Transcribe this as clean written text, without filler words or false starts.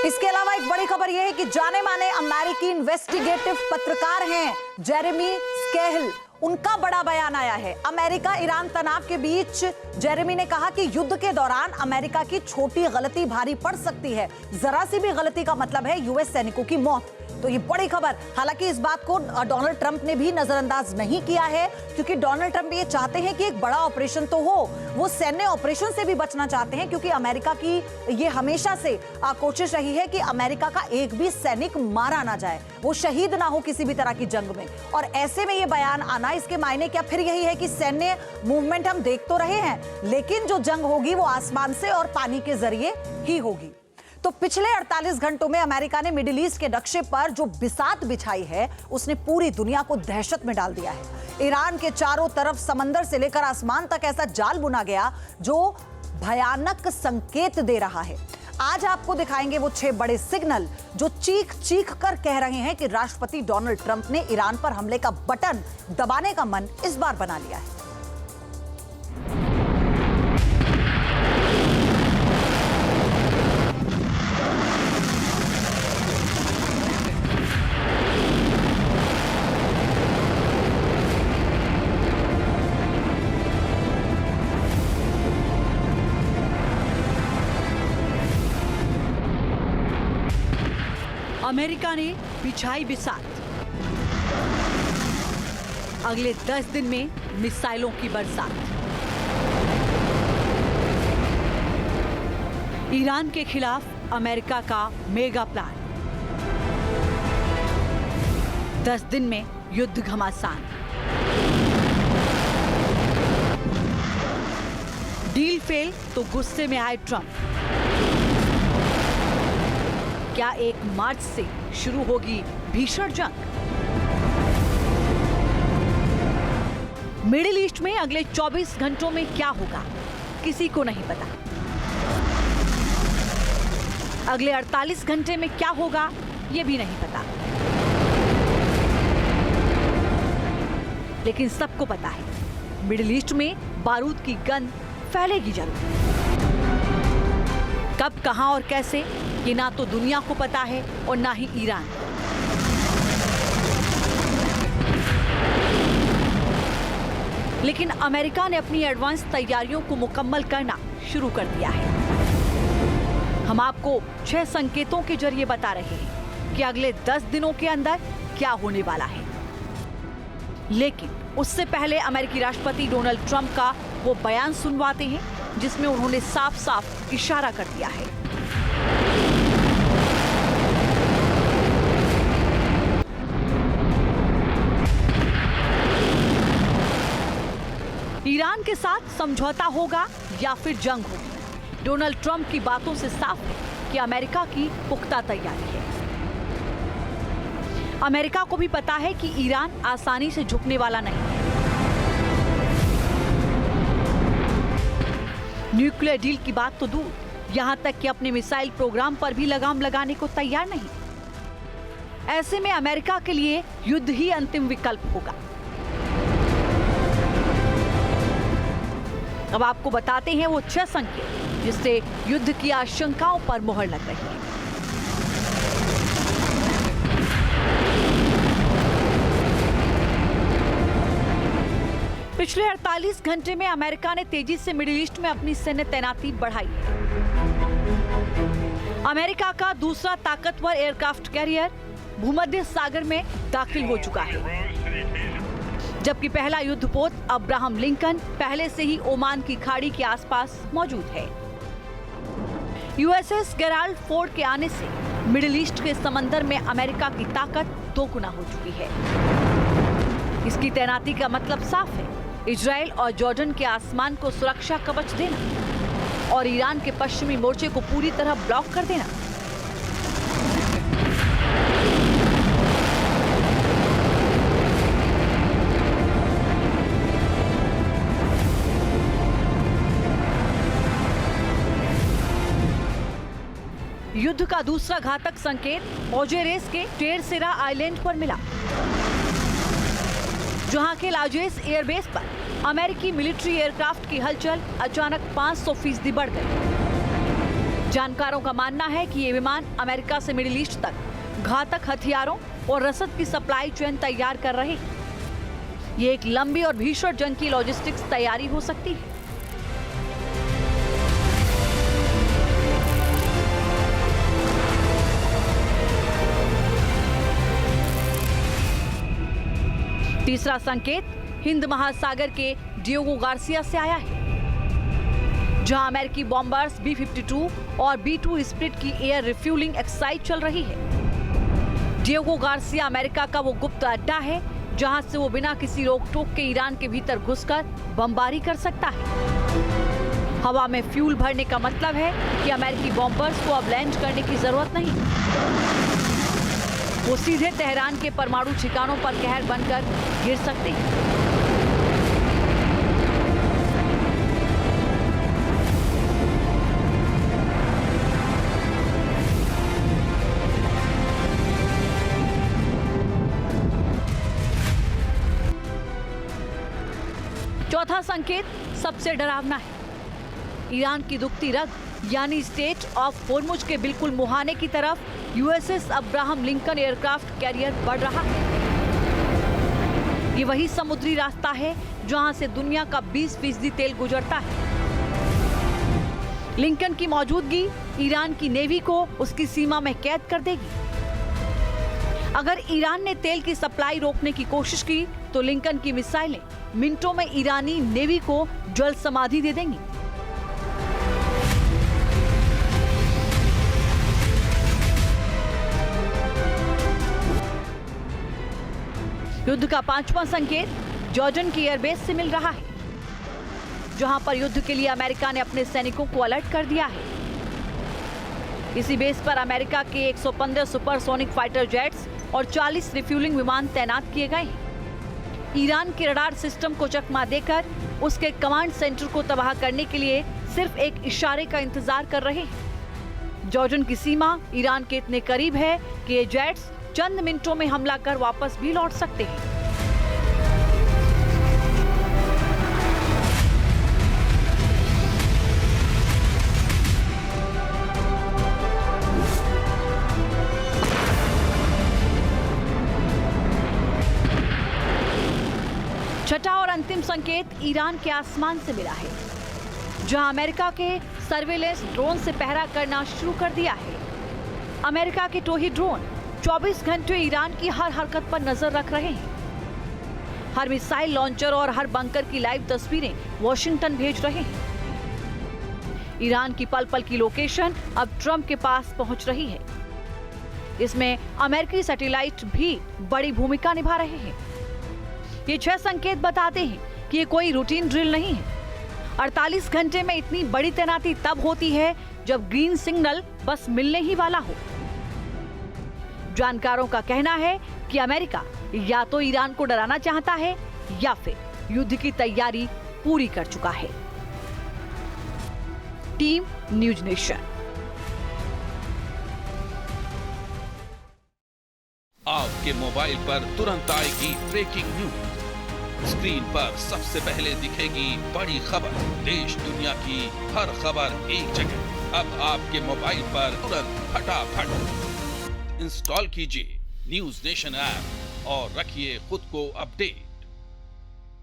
इसके अलावा एक बड़ी खबर यह है कि जाने माने अमेरिकी इन्वेस्टिगेटिव पत्रकार हैं जेरेमी स्केल, उनका बड़ा बयान आया है। अमेरिका ईरान तनाव के बीच जेरेमी ने कहा कि युद्ध के दौरान अमेरिका की छोटी गलती भारी पड़ सकती है। जरा सी भी गलती का मतलब है यूएस सैनिकों की मौत। तो ये बड़ी खबर। हालांकि इस बात को डोनाल्ड ट्रंप ने भी नजरअंदाज नहीं किया है, क्योंकि डोनाल्ड ट्रंप ये चाहते हैं कि एक बड़ा ऑपरेशन तो हो। वो सैन्य ऑपरेशन से भी बचना चाहते हैं, क्योंकि अमेरिका की ये हमेशा से कोशिश रही है कि अमेरिका का एक भी सैनिक मारा ना जाए, वो शहीद ना हो किसी भी तरह की जंग में। और ऐसे में ये बयान आना, इसके मायने क्या फिर यही है कि सैन्य मूवमेंट हम देख तो रहे हैं, लेकिन जो जंग होगी वो आसमान से और पानी के जरिए ही होगी। तो पिछले 48 घंटों में अमेरिका ने मिडिल ईस्ट के नक्शे पर जो बिसात बिछाई है, उसने पूरी दुनिया को दहशत में डाल दिया है। ईरान के चारों तरफ समंदर से लेकर आसमान तक ऐसा जाल बुना गया जो भयानक संकेत दे रहा है। आज आपको दिखाएंगे वो 6 बड़े सिग्नल जो चीख चीख कर कह रहे हैं कि राष्ट्रपति डोनाल्ड ट्रंप ने ईरान पर हमले का बटन दबाने का मन इस बार बना लिया है। अमेरिका ने बिछाई बिसात। अगले 10 दिन में मिसाइलों की बरसात। ईरान के खिलाफ अमेरिका का मेगा प्लान। 10 दिन में युद्ध घमासान। डील फेल तो गुस्से में आए ट्रंप। क्या 1 मार्च से शुरू होगी भीषण जंग? मिडिल ईस्ट में अगले 24 घंटों में क्या होगा, किसी को नहीं पता। अगले 48 घंटे में क्या होगा, यह भी नहीं पता। लेकिन सबको पता है, मिडिल ईस्ट में बारूद की गंध फैलेगी जरूर। कब, कहां और कैसे, ये ना तो दुनिया को पता है और ना ही ईरान। लेकिन अमेरिका ने अपनी एडवांस तैयारियों को मुकम्मल करना शुरू कर दिया है। हम आपको 6 संकेतों के जरिए बता रहे हैं कि अगले 10 दिनों के अंदर क्या होने वाला है। लेकिन उससे पहले अमेरिकी राष्ट्रपति डोनाल्ड ट्रंप का वो बयान सुनवाते हैं जिसमें उन्होंने साफ साफ इशारा कर दिया है। ईरान के साथ समझौता होगा या फिर जंग होगी। डोनाल्ड ट्रंप की बातों से साफ है कि अमेरिका की पुख्ता तैयारी है। अमेरिका को भी पता है कि ईरान आसानी से झुकने वाला नहीं है। न्यूक्लियर डील की बात तो दूर, यहां तक कि अपने मिसाइल प्रोग्राम पर भी लगाम लगाने को तैयार नहीं। ऐसे में अमेरिका के लिए युद्ध ही अंतिम विकल्प होगा। अब आपको बताते हैं वो 6 संकेत जिससे युद्ध की आशंकाओं पर मुहर लग रही है। पिछले 48 घंटे में अमेरिका ने तेजी से मिडिल ईस्ट में अपनी सैन्य तैनाती बढ़ाई है। अमेरिका का दूसरा ताकतवर एयरक्राफ्ट कैरियर भूमध्य सागर में दाखिल हो चुका है, जबकि पहला युद्धपोत अब्राहम लिंकन पहले से ही ओमान की खाड़ी के आसपास मौजूद है। यूएसएस गेराल्ड फोर्ड के आने से मिडिल ईस्ट के समंदर में अमेरिका की ताकत 2 गुना हो चुकी है। इसकी तैनाती का मतलब साफ है, इजराइल और जॉर्डन के आसमान को सुरक्षा कवच देना और ईरान के पश्चिमी मोर्चे को पूरी तरह ब्लॉक कर देना। युद्ध का दूसरा घातक संकेत ओजेरेस के टेरसेरा आइलैंड पर मिला, जहां के लाजेस एयरबेस पर अमेरिकी मिलिट्री एयरक्राफ्ट की हलचल अचानक 500% बढ़ गई। जानकारों का मानना है कि ये विमान अमेरिका से मिडिल ईस्ट तक घातक हथियारों और रसद की सप्लाई चेन तैयार कर रहे हैं। ये एक लंबी और भीषण जंग की लॉजिस्टिक्स तैयारी हो सकती है। तीसरा संकेत हिंद महासागर के डिएगो गार्सिया से आया है, जहां अमेरिकी बॉम्बर्स B-52 और B-2 स्प्लिट की एयर रिफ्यूलिंग एक्सरसाइज चल रही है। डिएगो गार्सिया अमेरिका का वो गुप्त अड्डा है जहां से वो बिना किसी रोक टोक के ईरान के भीतर घुसकर बमबारी कर सकता है। हवा में फ्यूल भरने का मतलब है कि अमेरिकी बॉम्बर्स को अब लैंड करने की जरूरत नहीं, वो सीधे तेहरान के परमाणु ठिकानों पर कहर बनकर गिर सकते हैं। चौथा संकेत सबसे डरावना है। ईरान की दुखती रग यानी स्टेट ऑफ होर्मुज के बिल्कुल मुहाने की तरफ USS Abraham Lincoln aircraft carrier बढ़ रहा है। ये वही समुद्री रास्ता है जहां से दुनिया का 20% तेल गुजरता है। लिंकन की मौजूदगी ईरान की नेवी को उसकी सीमा में कैद कर देगी। अगर ईरान ने तेल की सप्लाई रोकने की कोशिश की तो लिंकन की मिसाइलें मिनटों में ईरानी नेवी को जल समाधि दे देंगी। युद्ध का पांचवां संकेत जॉर्डन की एयरबेस से मिल रहा है, जहां पर युद्ध के लिए अमेरिका ने अपने सैनिकों को अलर्ट कर दिया है। इसी बेस पर अमेरिका के 115 सुपरसोनिक फाइटर जेट्स और 40 रिफ्यूलिंग विमान तैनात किए गए हैं। ईरान के रडार सिस्टम को चकमा देकर उसके कमांड सेंटर को तबाह करने के लिए सिर्फ एक इशारे का इंतजार कर रहे हैं। जॉर्डन की सीमा ईरान के इतने करीब है कि ये जेट्स चंद मिनटों में हमला कर वापस भी लौट सकते हैं। छठा और अंतिम संकेत ईरान के आसमान से मिला है, जहां अमेरिका के सर्वेलेंस ड्रोन से पहरा करना शुरू कर दिया है। अमेरिका के टोही ड्रोन 24 घंटे ईरान की हर हरकत पर नजर रख रहे हैं। हर मिसाइल लॉन्चर और हर बंकर की लाइव तस्वीरें वॉशिंगटन भेज रहे हैं। ईरान की पल पल की लोकेशन अब ट्रंप के पास पहुंच रही है। इसमें अमेरिकी सैटेलाइट भी बड़ी भूमिका निभा रहे हैं। ये 6 संकेत बताते हैं कि ये कोई रूटीन ड्रिल नहीं है। 48 घंटे में इतनी बड़ी तैनाती तब होती है जब ग्रीन सिग्नल बस मिलने ही वाला हो। जानकारों का कहना है कि अमेरिका या तो ईरान को डराना चाहता है या फिर युद्ध की तैयारी पूरी कर चुका है। Team news nation. आपके मोबाइल पर तुरंत आएगी ब्रेकिंग न्यूज। स्क्रीन पर सबसे पहले दिखेगी बड़ी खबर। देश दुनिया की हर खबर एक जगह। अब आपके मोबाइल पर तुरंत फटाफट इंस्टॉल कीजिए न्यूज नेशन ऐप और रखिए खुद को अपडेट।